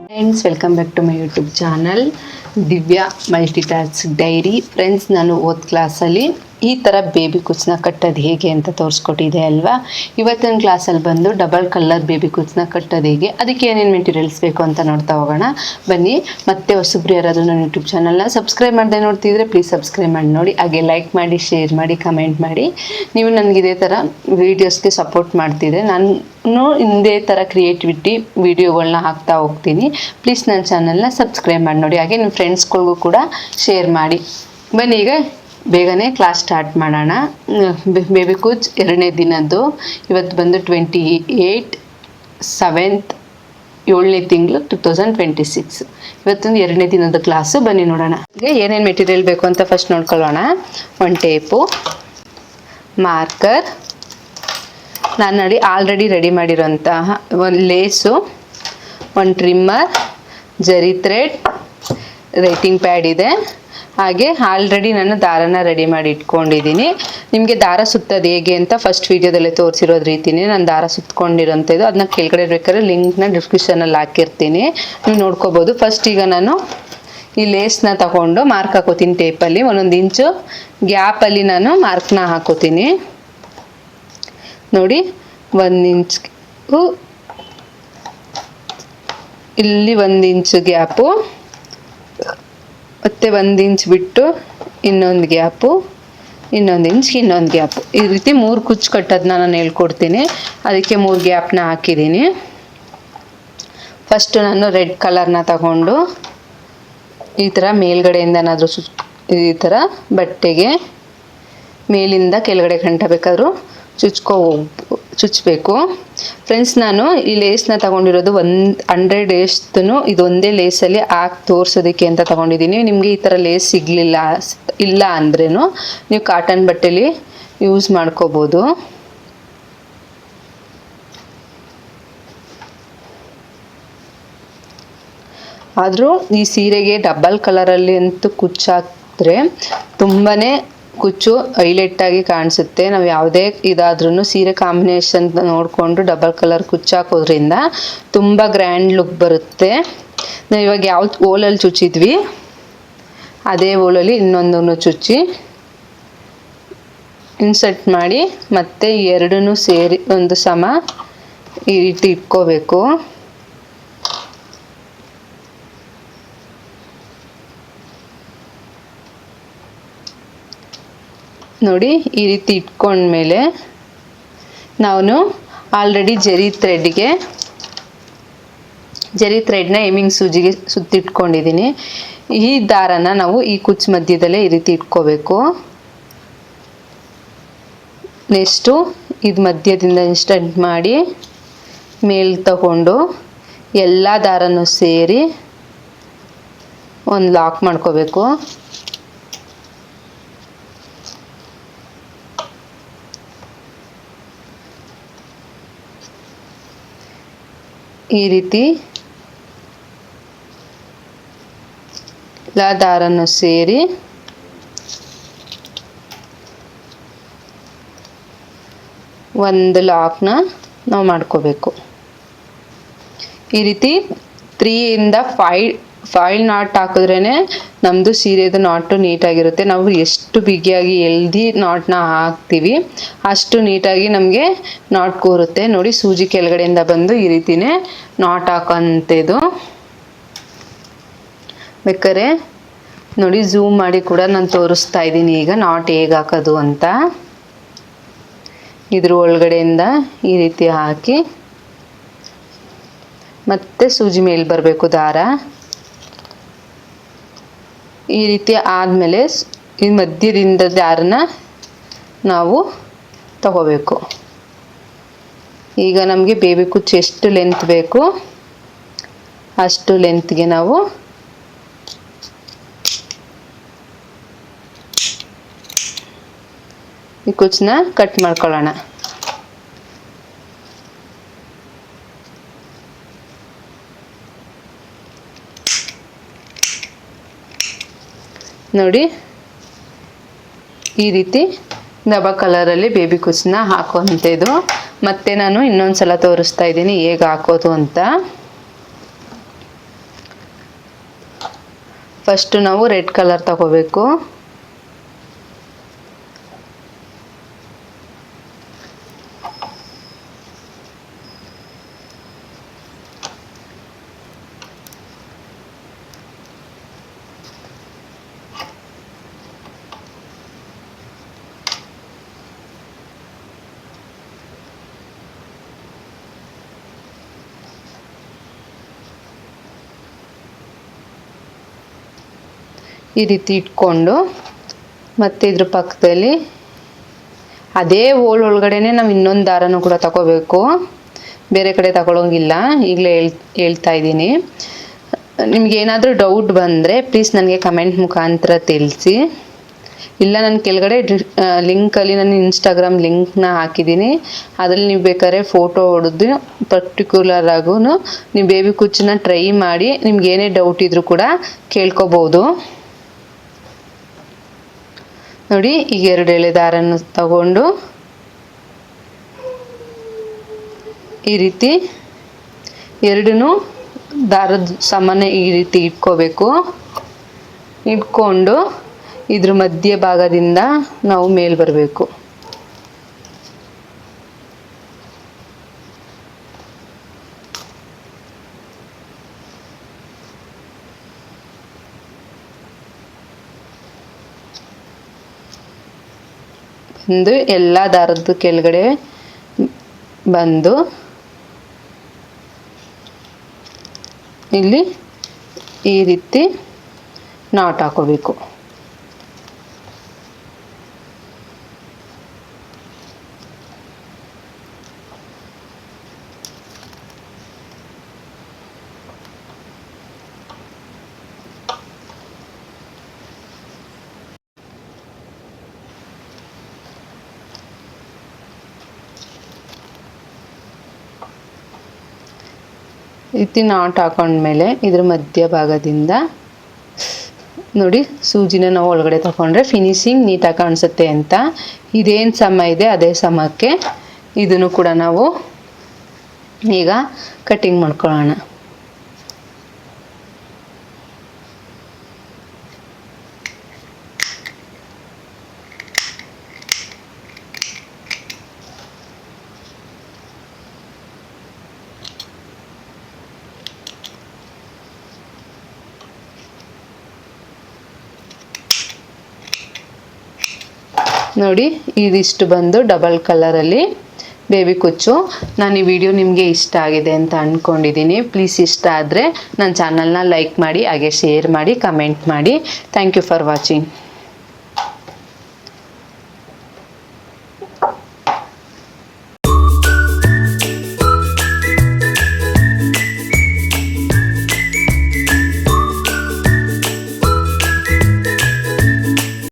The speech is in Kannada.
Friends, welcome back to my YouTube channel Divya multitask diary. Friends, ನಾನು ಓದ್ ಕ್ಲಾಸಲ್ಲಿ ಈ ಥರ ಬೇಬಿ ಕುಚ್ಚನ್ನ ಕಟ್ಟೋದು ಹೇಗೆ ಅಂತ ತೋರಿಸ್ಕೊಟ್ಟಿದೆ ಅಲ್ವಾ. ಇವತ್ತಿನ ಕ್ಲಾಸಲ್ಲಿ ಬಂದು ಡಬಲ್ ಕಲರ್ ಬೇಬಿ ಕುಚ್ಚನ್ನ ಕಟ್ಟೋದು ಹೇಗೆ, ಅದಕ್ಕೆ ಏನೇನು ಮೆಟೀರಿಯಲ್ಸ್ ಬೇಕು ಅಂತ ನೋಡ್ತಾ ಹೋಗೋಣ ಬನ್ನಿ. ಮತ್ತೆ ಹೊಸಬ್ರು ಯಾರಾದರೂ ನನ್ನ ಯೂಟ್ಯೂಬ್ ಚಾನಲ್ನ ಸಬ್ಸ್ಕ್ರೈಬ್ ಮಾಡದೆ ನೋಡ್ತಿದ್ರೆ ಪ್ಲೀಸ್ ಸಬ್ಸ್ಕ್ರೈಬ್ ಮಾಡಿ ನೋಡಿ, ಹಾಗೆ ಲೈಕ್ ಮಾಡಿ, ಶೇರ್ ಮಾಡಿ, ಕಮೆಂಟ್ ಮಾಡಿ. ನೀವು ನನಗೆ ಇದೇ ಥರ ವೀಡಿಯೋಸ್ಗೆ ಸಪೋರ್ಟ್ ಮಾಡ್ತಿದ್ರೆ ನಾನು ಇದೇ ಥರ ಕ್ರಿಯೇಟಿವಿಟಿ ವೀಡಿಯೋಗಳನ್ನ ಹಾಕ್ತಾ ಹೋಗ್ತೀನಿ. ಪ್ಲೀಸ್ ನನ್ನ ಚಾನಲ್ನ ಸಬ್ಸ್ಕ್ರೈಬ್ ಮಾಡಿ ನೋಡಿ, ಹಾಗೆ ನಿಮ್ಮ ಫ್ರೆಂಡ್ಸ್ಗಳಿಗೂ ಕೂಡ ಶೇರ್ ಮಾಡಿ. ಬನ್ನಿ ಈಗ ಬೇಗನೆ ಕ್ಲಾಸ್ ಸ್ಟಾರ್ಟ್ ಮಾಡೋಣ. ಬೇಬಿ ಕುಚ್ 2ನೇ ದಿನದ್ದು. ಇವತ್ತು ಬಂದು 28/7 7ನೇ ತಿಂಗಳು 2026. ಇವತ್ತೊಂದು 2ನೇ ದಿನದ ಕ್ಲಾಸು. ಬನ್ನಿ ನೋಡೋಣ. ಈಗ ಏನೇನು ಮೆಟೀರಿಯಲ್ ಬೇಕು ಅಂತ ಫಸ್ಟ್ ನೋಡ್ಕೊಳ್ಳೋಣ. ಒಂದು ಟೇಪು, ಮಾರ್ಕರ್, ನಾನು ಆಲ್ರೆಡಿ ರೆಡಿ ಮಾಡಿರೋಂತಹ ಒಂದು ಲೇಸು, ಒಂದು ಟ್ರಿಮ್ಮರ್, ಜರಿ ಥ್ರೆಡ್, ರೈಟಿಂಗ್ ಪ್ಯಾಡ್ ಇದೆ. ಹಾಗೆ ಆಲ್ರೆಡಿ ನಾನು ದಾರನ ರೆಡಿ ಮಾಡಿ ಇಟ್ಕೊಂಡಿದ್ದೀನಿ. ನಿಮಗೆ ದಾರ ಸುತ್ತೋದು ಹೇಗೆ ಅಂತ ಫಸ್ಟ್ ವೀಡಿಯೋದಲ್ಲೇ ತೋರಿಸಿರೋದು ರೀತಿನೇ ನಾನು ದಾರ ಸುತ್ತಕೊಂಡಿರೋಂಥದ್ದು. ಅದನ್ನ ಕೆಳಗಡೆ ಬೇಕಾದ್ರೆ ಲಿಂಕ್ನ ಡಿಸ್ಕ್ರಿಪ್ಷನಲ್ಲಿ ಹಾಕಿರ್ತೀನಿ, ನೀವು ನೋಡ್ಕೋಬೋದು. ಫಸ್ಟ್ ಈಗ ನಾನು ಈ ಲೇಸ್ನ ತಗೊಂಡು ಮಾರ್ಕ್ ಹಾಕೋತೀನಿ. ಟೇಪಲ್ಲಿ 1 ಇಂಚು ಗ್ಯಾಪಲ್ಲಿ ನಾನು ಮಾರ್ಕ್ನ ಹಾಕೋತೀನಿ. ನೋಡಿ, 1 ಇಂಚ್ ಇಲ್ಲಿ, 1 ಇಂಚು ಗ್ಯಾಪು, ಮತ್ತು 1 ಇಂಚ್ ಬಿಟ್ಟು ಇನ್ನೊಂದು ಗ್ಯಾಪು, ಇನ್ನೊಂದು ಇಂಚ್, ಇನ್ನೊಂದು ಗ್ಯಾಪು. ಈ ರೀತಿ 3 ಕುಚ್ಚು ಕಟ್ಟೋದನ್ನ ನಾನು ಹೇಳ್ಕೊಡ್ತೀನಿ. ಅದಕ್ಕೆ 3 ಗ್ಯಾಪ್ನ ಹಾಕಿದ್ದೀನಿ. ಫಸ್ಟು ನಾನು ರೆಡ್ ಕಲರ್ನ ತಗೊಂಡು ಈ ಥರ ಮೇಲ್ಗಡೆಯಿಂದನಾದರೂ ಈ ಥರ ಬಟ್ಟೆಗೆ ಮೇಲಿಂದ ಕೆಳಗಡೆ ಗಂಟ ಬೇಕಾದರೂ ಚುಚ್ಚಬೇಕು. ಫ್ರೆಂಡ್ಸ್, ನಾನು ಈ ಲೇಸ್ನ ತಗೊಂಡಿರೋದು 100 ಎಷ್ಟನ್ನು ಇದೊಂದೇ ಲೇಸಲ್ಲಿ ಹಾಕಿ ತೋರಿಸೋದಕ್ಕೆ ಅಂತ ತಗೊಂಡಿದ್ದೀನಿ. ನಿಮಗೆ ಈ ಥರ ಲೇಸ್ ಇಲ್ಲ ಅಂದ್ರೂ ನೀವು ಕಾಟನ್ ಬಟ್ಟೆಲಿ ಯೂಸ್ ಮಾಡ್ಕೋಬೋದು. ಆದರೂ ಈ ಸೀರೆಗೆ ಡಬಲ್ ಕಲರಲ್ಲಿ ಅಂತೂ ಕುಚ್ಚಾಕಿದ್ರೆ ತುಂಬಾ ಕುಚ್ಚು ಹೈಲೈಟಾಗಿ ಕಾಣಿಸುತ್ತೆ. ನಾವು ಯಾವುದೇ ಇದಾದ್ರೂ ಸೀರೆ ಕಾಂಬಿನೇಷನ್ ನೋಡಿಕೊಂಡು ಡಬಲ್ ಕಲರ್ ಕುಚ್ಚು ಹಾಕೋದ್ರಿಂದ ತುಂಬ ಗ್ರ್ಯಾಂಡ್ ಲುಕ್ ಬರುತ್ತೆ. ನಾವು ಇವಾಗ ಯಾವ ಓಲಲ್ಲಿ ಚುಚ್ಚಿದ್ವಿ ಅದೇ ಓಲಲ್ಲಿ ಇನ್ನೊಂದನ್ನು ಚುಚ್ಚಿ ಇನ್ಸರ್ಟ್ ಮಾಡಿ ಮತ್ತೆ ಎರಡನ್ನೂ ಸೇರಿ ಒಂದು ಸಮ ಈ ರೀತಿ ಇಟ್ಕೋಬೇಕು. ನೋಡಿ, ಈ ರೀತಿ ಇಟ್ಕೊಂಡ್ಮೇಲೆ ನಾನು ಆಲ್ರೆಡಿ ಜರಿ ಥ್ರೆಡ್ನ ಎಮ್ಮಿಂಗ್ ಸೂಜಿಗೆ ಸುತ್ತಿಟ್ಕೊಂಡಿದ್ದೀನಿ. ಈ ದಾರನ ನಾವು ಈ ಕುಚ್ಚು ಮಧ್ಯದಲ್ಲೇ ಈ ರೀತಿ ಇಟ್ಕೋಬೇಕು. ನೆಕ್ಸ್ಟು ಇದು ಮಧ್ಯದಿಂದ ಇನ್ಸ್ಟಂಟ್ ಮಾಡಿ ಮೇಲ್ ತಗೊಂಡು ಎಲ್ಲ ದಾರನೂ ಸೇರಿ ಒಂದು ಲಾಕ್ ಮಾಡ್ಕೋಬೇಕು. ಈ ರೀತಿ ಎಲ್ಲ ದಾರನ್ನು ಸೇರಿ ಒಂದು ಲಾಕ್ನ ನಾವು ಮಾಡ್ಕೋಬೇಕು. ಈ ರೀತಿ 3 ಇಂದ 5 ನಾಟ್ ಹಾಕಿದ್ರೇ ನಮ್ಮದು ಸೀರೆದು ನಾಟು ನೀಟಾಗಿರುತ್ತೆ. ನಾವು ಎಷ್ಟು ಬಿಗಿಯಾಗಿ ಎಳ್ದು ನಾಟ್ನ ಹಾಕ್ತೀವಿ ಅಷ್ಟು ನೀಟಾಗಿ ನಮಗೆ ನಾಟ್ ಕೂರುತ್ತೆ. ನೋಡಿ, ಸೂಜಿ ಕೆಳಗಡೆಯಿಂದ ಬಂದು ಈ ರೀತಿನೇ ನಾಟ್ ಹಾಕೋಂಥದ್ದು. ಬೇಕಾದ್ರೆ ನೋಡಿ, ಝೂಮ್ ಮಾಡಿ ಕೂಡ ನಾನು ತೋರಿಸ್ತಾ ಇದ್ದೀನಿ ಈಗ ನಾಟ್ ಹೇಗೆ ಹಾಕೋದು ಅಂತ. ಇದ್ರ ಒಳಗಡೆಯಿಂದ ಈ ರೀತಿ ಹಾಕಿ ಮತ್ತೆ ಸೂಜಿ ಮೇಲೆ ಬರಬೇಕು ದಾರ. ಈ ರೀತಿ ಆದಮೇಲೆ ಈ ಮಧ್ಯದಿಂದ ದಾರನ ನಾವು ತಗೋಬೇಕು. ಈಗ ನಮಗೆ ಬೇಬಿ ಕುಚ್ಚು ಎಷ್ಟು ಲೆಂತ್ ಬೇಕು ಅಷ್ಟು ಲೆಂತ್ಗೆ ನಾವು ಈ ಕುಚ್ಚನ್ನ ಕಟ್ ಮಾಡ್ಕೊಳ್ಳೋಣ. ನೋಡಿ, ಈ ರೀತಿ ದಬ ಕಲರಲ್ಲಿ ಬೇಬಿ ಕುಚ್ಚನ್ನ ಹಾಕುವಂಥದ್ದು. ಮತ್ತು ನಾನು ಇನ್ನೊಂದು ಸಲ ತೋರಿಸ್ತಾ ಇದ್ದೀನಿ ಹೇಗೆ ಹಾಕೋದು ಅಂತ. ಫಸ್ಟು ನಾವು ರೆಡ್ ಕಲರ್ ತಗೋಬೇಕು. ಈ ರೀತಿ ಇಟ್ಕೊಂಡು ಮತ್ತು ಇದ್ರ ಪಕ್ಕದಲ್ಲಿ ಅದೇ ಹೋಲ್ ಒಳಗಡೆನೆ ನಾವು ಇನ್ನೊಂದು ದಾರನೂ ಕೂಡ ತಗೋಬೇಕು, ಬೇರೆ ಕಡೆ ತಗೊಳ್ಳೋಂಗಿಲ್ಲ. ಈಗಲೇ ಹೇಳ್ತಾ ಇದ್ದೀನಿ. ನಿಮಗೇನಾದರೂ ಡೌಟ್ ಬಂದರೆ ಪ್ಲೀಸ್ ನನಗೆ ಕಮೆಂಟ್ ಮುಖಾಂತರ ತಿಳಿಸಿ. ಇಲ್ಲ ನಾನು ಕೆಳಗಡೆ ಲಿಂಕಲ್ಲಿ ನಾನು ಇನ್ಸ್ಟಾಗ್ರಾಮ್ ಲಿಂಕ್ನ ಹಾಕಿದ್ದೀನಿ, ಅದರಲ್ಲಿ ನೀವು ಬೇಕಾದ್ರೆ ಫೋಟೋ ಹೊಡೆದು ಪರ್ಟಿಕ್ಯುಲರ್ ಆಗೂ ನೀವು ಬೇಬಿ ಕುಚ್ಚನ್ನ ಟ್ರೈ ಮಾಡಿ ನಿಮ್ಗೆ ಏನೇ ಡೌಟ್ ಇದ್ರೂ ಕೂಡ ಕೇಳ್ಕೊಬೋದು. ನೋಡಿ, ಈಗ 2 ಎಳೆ ದಾರನ್ನು ತಗೊಂಡು ಈ ರೀತಿ ಎರಡೂ ದಾರದ ಸಮಾನ ಈ ರೀತಿ ಇಟ್ಕೋಬೇಕು. ಇಟ್ಕೊಂಡು ಇದ್ರ ಮಧ್ಯ ಭಾಗದಿಂದ ನಾವು ಮೇಲೆ ಬರಬೇಕು. ಬಂದು ಎಲ್ಲ ದಾರದ ಕೆಳಗಡೆ ಬಂದು ಇಲ್ಲಿ ಈ ರೀತಿ ನಾಟ್ ಹಾಕೋಬೇಕು. ರೀತಿ ನಾಟ್ ಹಾಕೊಂಡ್ಮೇಲೆ ಇದ್ರ ಮಧ್ಯ ಭಾಗದಿಂದ ನೋಡಿ ಸೂಜಿನ ನಾವು ಒಳಗಡೆ ತಗೊಂಡ್ರೆ ಫಿನಿಶಿಂಗ್ ನೀಟಾಗಿ ಕಾಣಿಸುತ್ತೆ ಅಂತ. ಇದೇನು ಸಮ ಇದೆ ಅದೇ ಸಮಕ್ಕೆ ಇದನ್ನು ಕೂಡ ನಾವು ಈಗ ಕಟ್ಟಿಂಗ್ ಮಾಡ್ಕೊಳ್ಳೋಣ. ನೋಡಿ, ಇದಿಷ್ಟು ಬಂದು ಡಬಲ್ ಕಲರಲ್ಲಿ ಬೇಬಿ ಕುಚ್ಚು. ನಾನು ಈ ವಿಡಿಯೋ ನಿಮಗೆ ಇಷ್ಟ ಆಗಿದೆ ಅಂತ ಅಂದ್ಕೊಂಡಿದ್ದೀನಿ. ಪ್ಲೀಸ್ ಇಷ್ಟ ಆದರೆ ನನ್ನ ಚಾನಲ್ನ ಲೈಕ್ ಮಾಡಿ, ಹಾಗೆ ಶೇರ್ ಮಾಡಿ, ಕಮೆಂಟ್ ಮಾಡಿ. Thank you for watching.